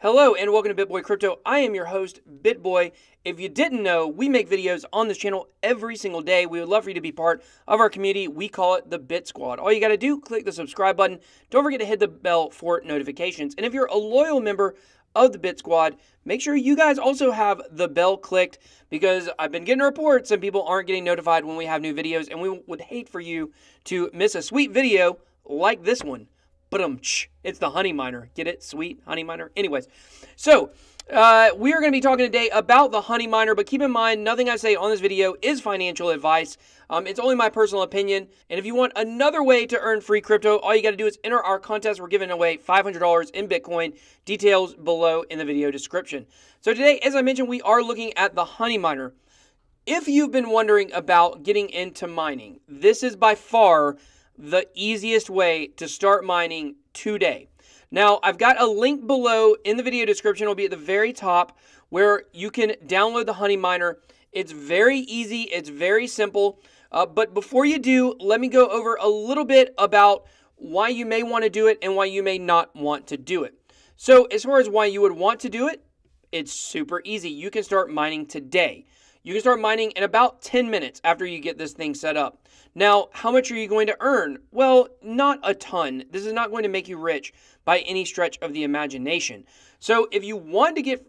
Hello and welcome to BitBoy Crypto. I am your host, BitBoy. If you didn't know, we make videos on this channel every single day. We would love for you to be part of our community. We call it the Bit Squad. All you got to do, click the subscribe button. Don't forget to hit the bell for notifications. And if you're a loyal member of the Bit Squad, make sure you guys also have the bell clicked, because I've been getting reports and people aren't getting notified when we have new videos, and we would hate for you to miss a sweet video like this one. It's the Honeyminer. Get it? Sweet Honeyminer. Anyways, so we are going to be talking today about the Honeyminer, but keep in mind, nothing I say on this video is financial advice. It's only my personal opinion. And if you want another way to earn free crypto, all you got to do is enter our contest. We're giving away $500 in Bitcoin. Details below in the video description. So today, as I mentioned, we are looking at the Honeyminer. If you've been wondering about getting into mining, this is by far the easiest way to start mining today. Now, I've got a link below in the video description. It'll be at the very top where you can download the Honeyminer. It's very easy. It's very simple. But before you do, let me go over a little bit about why you may want to do it and why you may not want to do it. So as far as why you would want to do it, it's super easy. You can start mining today. You can start mining in about 10 minutes after you get this thing set up. Now, how much are you going to earn? Well, not a ton. This is not going to make you rich by any stretch of the imagination. So if you want to get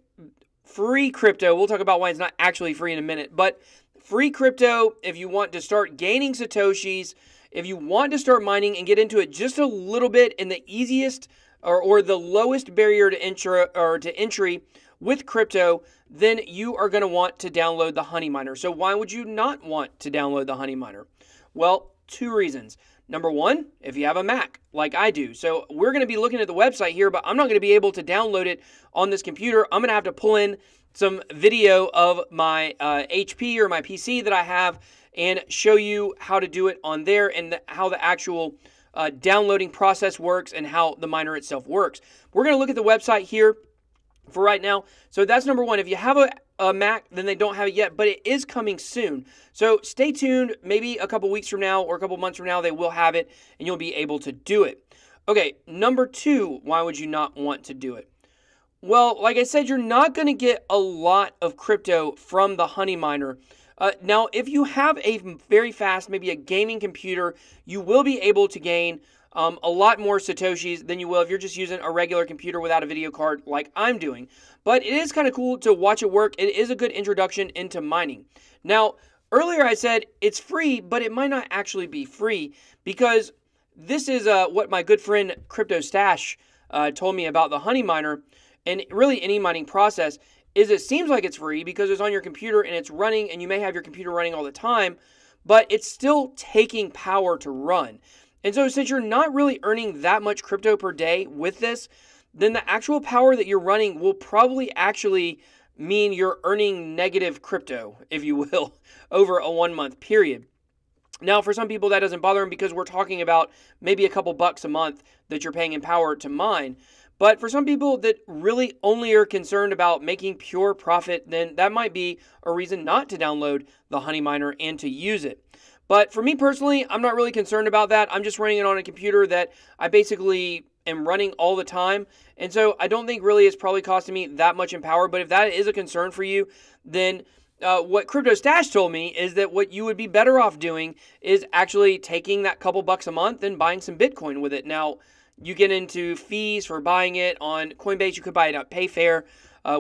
free crypto, we'll talk about why it's not actually free in a minute, but free crypto, if you want to start gaining Satoshis, if you want to start mining and get into it just a little bit in the easiest or the lowest barrier to entry with crypto, then you are going to want to download the Honeyminer. So why would you not want to download the Honeyminer? Well, two reasons. Number one, if you have a Mac like I do. So we're going to be looking at the website here, but I'm not going to be able to download it on this computer. I'm going to have to pull in some video of my HP or my PC that I have and show you how to do it on there and how the actual downloading process works and how the miner itself works. We're going to look at the website here for right now. So that's number one. If you have a Mac, then they don't have it yet, but it is coming soon. So stay tuned. Maybe a couple weeks from now or a couple months from now, they will have it and you'll be able to do it. Okay, number two, why would you not want to do it? Well, like I said, you're not going to get a lot of crypto from the Honeyminer. Now, if you have a very fast, maybe a gaming computer, you will be able to gain a lot more Satoshis than you will if you're just using a regular computer without a video card like I'm doing. But it is kind of cool to watch it work. It is a good introduction into mining. Now, earlier I said it's free, but it might not actually be free, because this is what my good friend Crypto Stash told me about the Honeyminer, and really any mining process, is it seems like it's free because it's on your computer and it's running, and you may have your computer running all the time, but it's still taking power to run. And so since you're not really earning that much crypto per day with this, then the actual power that you're running will probably actually mean you're earning negative crypto, if you will, over a 1 month period. Now, for some people, that doesn't bother them because we're talking about maybe a couple bucks a month that you're paying in power to mine. But for some people that really only are concerned about making pure profit, then that might be a reason not to download the Honeyminer and to use it. But for me personally, I'm not really concerned about that. I'm just running it on a computer that I basically am running all the time. And so I don't think really it's probably costing me that much in power. But if that is a concern for you, then what Crypto Stash told me is that what you would be better off doing is actually taking that couple bucks a month and buying some Bitcoin with it. Now, you get into fees for buying it on Coinbase. You could buy it at Payfair,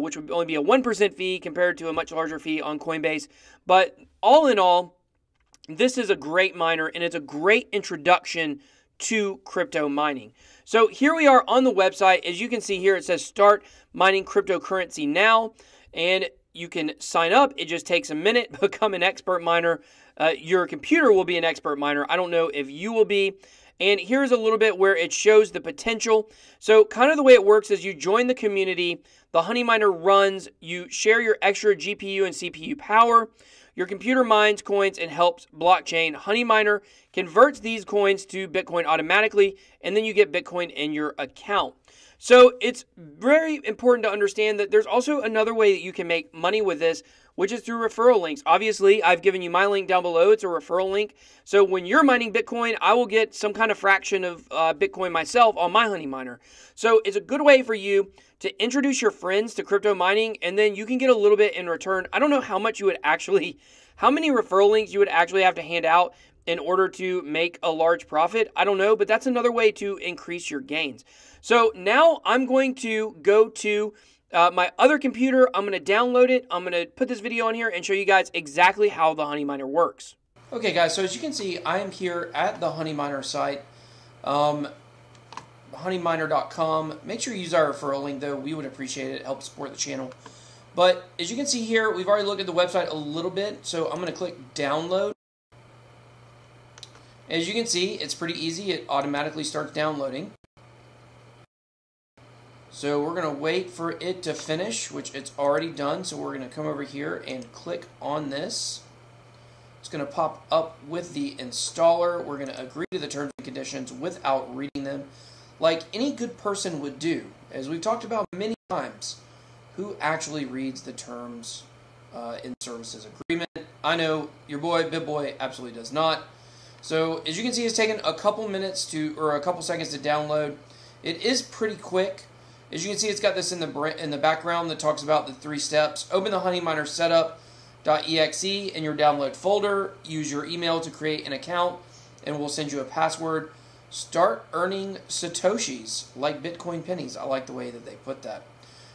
which would only be a 1% fee compared to a much larger fee on Coinbase. But all in all, this is a great miner, and it's a great introduction to crypto mining. So here we are on the website. As you can see here, it says start mining cryptocurrency now, and you can sign up. It just takes a minute, become an expert miner. Your computer will be an expert miner. I don't know if you will be. And here's a little bit where it shows the potential. So kind of the way it works is you join the community, the Honeyminer runs, you share your extra GPU and CPU power. Your computer mines coins and helps blockchain. Honeyminer converts these coins to Bitcoin automatically, and then you get Bitcoin in your account. So it's very important to understand that there's also another way that you can make money with this, which is through referral links. Obviously, I've given you my link down below. It's a referral link. So when you're mining Bitcoin, I will get some kind of fraction of Bitcoin myself on my Honeyminer. So it's a good way for you to introduce your friends to crypto mining, and then you can get a little bit in return. I don't know how much you would actually, how many referral links you would actually have to hand out in order to make a large profit. I don't know, but that's another way to increase your gains. So now I'm going to go to my other computer. I'm going to download it. I'm going to put this video on here and show you guys exactly how the Honeyminer works. Okay guys, so as you can see, I am here at the Honeyminer site, honeyminer.com. Make sure you use our referral link though. We would appreciate it. It helps support the channel. But as you can see here, we've already looked at the website a little bit. So I'm going to click download. As you can see, it's pretty easy. It automatically starts downloading. So we're going to wait for it to finish, which it's already done. So we're going to come over here and click on this. It's going to pop up with the installer. We're going to agree to the terms and conditions without reading them, like any good person would do. As we've talked about many times, who actually reads the terms in services agreement? I know your boy, BitBoy, absolutely does not. So as you can see, it's taken a couple minutes to, or a couple seconds to download. It is pretty quick. As you can see, it's got this in the background that talks about the 3 steps. Open the Honeyminer setup.exe in your download folder. Use your email to create an account, and we'll send you a password. Start earning Satoshis, like Bitcoin pennies. I like the way that they put that.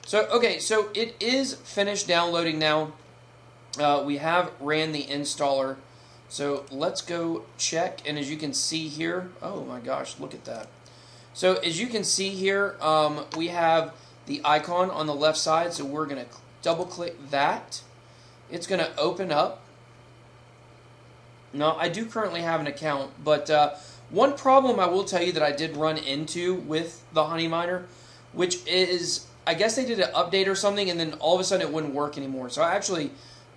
So, okay, so it is finished downloading now. We have ran the installer. So let's go check, and as you can see here, oh my gosh, look at that. So as you can see here, we have the icon on the left side, so we're going to double click that. It's going to open up. Now, I do currently have an account, but one problem I will tell you that I did run into with the Honeyminer, which is, I guess they did an update or something, and then all of a sudden it wouldn't work anymore. So I actually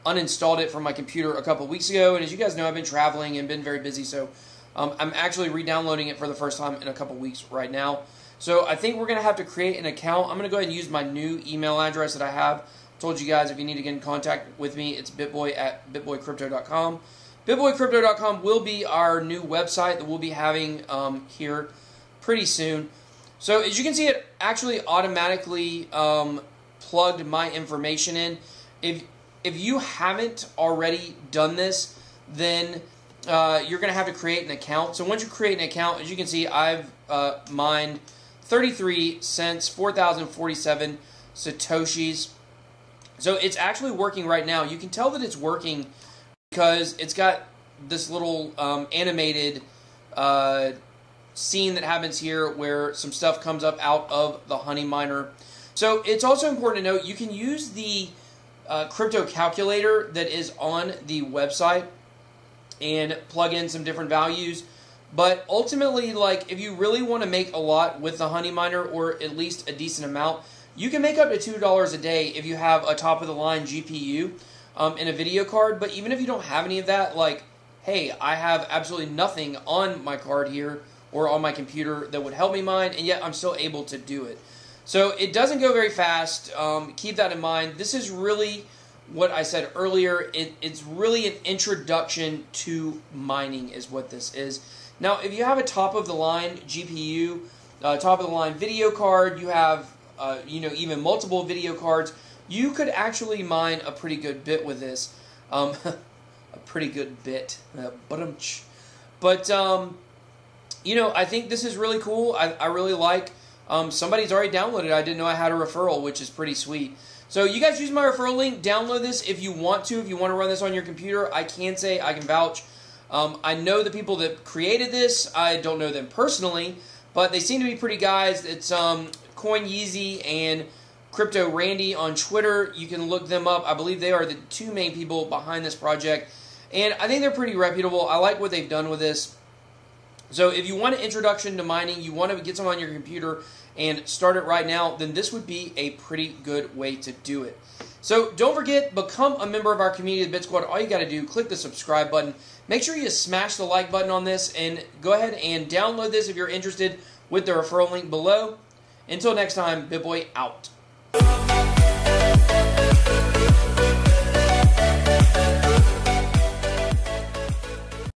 uninstalled it from my computer a couple weeks ago, and as you guys know, I've been traveling and been very busy, so I'm actually re-downloading it for the first time in a couple weeks right now. So I think we're going to have to create an account. I'm going to go ahead and use my new email address that I have. I told you guys if you need to get in contact with me, it's bitboy@bitboycrypto.com. Bitboycrypto.com will be our new website that we'll be having here pretty soon. So as you can see, it actually automatically plugged my information in. If you haven't already done this, then you're going to have to create an account. So once you create an account, as you can see, I've mined 33 cents, 4,047 Satoshis. So it's actually working right now. You can tell that it's working because it's got this little animated scene that happens here where some stuff comes up out of the Honeyminer. So it's also important to note you can use the crypto calculator that is on the website and plug in some different values. But ultimately, like, if you really want to make a lot with the Honeyminer, or at least a decent amount, you can make up to $2 a day if you have a top-of-the-line GPU and a video card. But even if you don't have any of that, like, hey, I have absolutely nothing on my card here or on my computer that would help me mine, and yet I'm still able to do it. So it doesn't go very fast. Keep that in mind. This is really what I said earlier. It's really an introduction to mining is what this is. Now, if you have a top-of-the-line GPU, top-of-the-line video card, you have even multiple video cards, you could actually mine a pretty good bit with this. A pretty good bit. But I think this is really cool. I really like. Somebody's already downloaded it. I didn't know I had a referral, which is pretty sweet. So you guys use my referral link. Download this if you want to. If you want to run this on your computer, I can say I can vouch. I know the people that created this. I don't know them personally, but they seem to be pretty guys. It's Coin Yeezy and Crypto Randy on Twitter. You can look them up. I believe they are the 2 main people behind this project, and I think they're pretty reputable. I like what they've done with this. So if you want an introduction to mining, you want to get some on your computer and start it right now, then this would be a pretty good way to do it. So don't forget, become a member of our community, the Bit Squad. All you got to do, click the subscribe button. Make sure you smash the like button on this and go ahead and download this if you're interested with the referral link below. Until next time, BitBoy out.